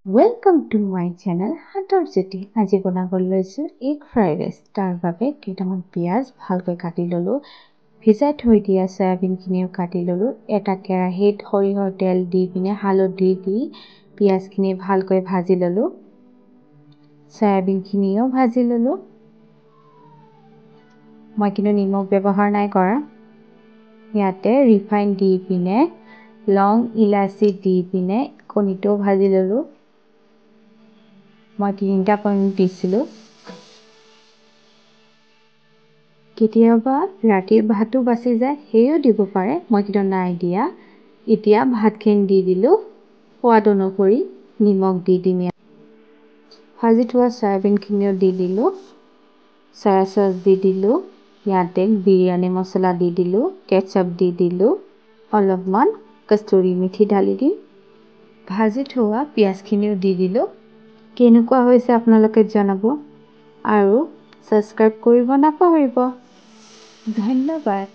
Welcome to my channel Hator Jyoti. আজি বনাবলৈ লৈছো এগ ফ্ৰাইড ৰাইচ। তাৰ বাবে কেইটামান পিয়াজ ভালকৈ কাটি ললো। ভিজাই থৈ দিয়া সয়াবিনখিনিও কাটি ললো। এটা কেৰাহীত সৰিয়হৰ তেল দি পিনে হালধি দি পিয়াজখিনি ভালকৈ ভাজি ললো। সয়াবিনখিনিও ভাজি ললো। মই কিন্তু নিমখ ব্যৱহাৰ নাই কৰা। ইয়াতে ৰিফাইন দি পিনে লং ইলাচি দি পিনে কণীটো ভাজি ললো। মই 3টা কণী দিছিলো। কেতিয়াবা ৰাতিৰ ভাতো বাচি যায় হেয়ো দিব পাৰে, মই কিন্তু নাই দিয়া। এতিয়া ভাতখিনি দি দিলো। সোৱাদ অনুসৰি নিমখ দি দিম। ভাজি থোৱা সয়াবিনখিনিও দি দিলো। সয়া সচ দি দিলো। ইয়াতে বিৰিয়ানী মছলা দি দিলো, কেটচাপ দি দিলো, অলপমান কষ্টুৰি মেথি ঢালি দিম। ভাজি থোৱা পিয়াজখিনিও দি দিলো। কেনেকুৱা হৈছে আপোনালোকে জনাব আৰু সাবস্ক্ৰাইব কৰিব নাপাহৰিব। ধন্যবাদ।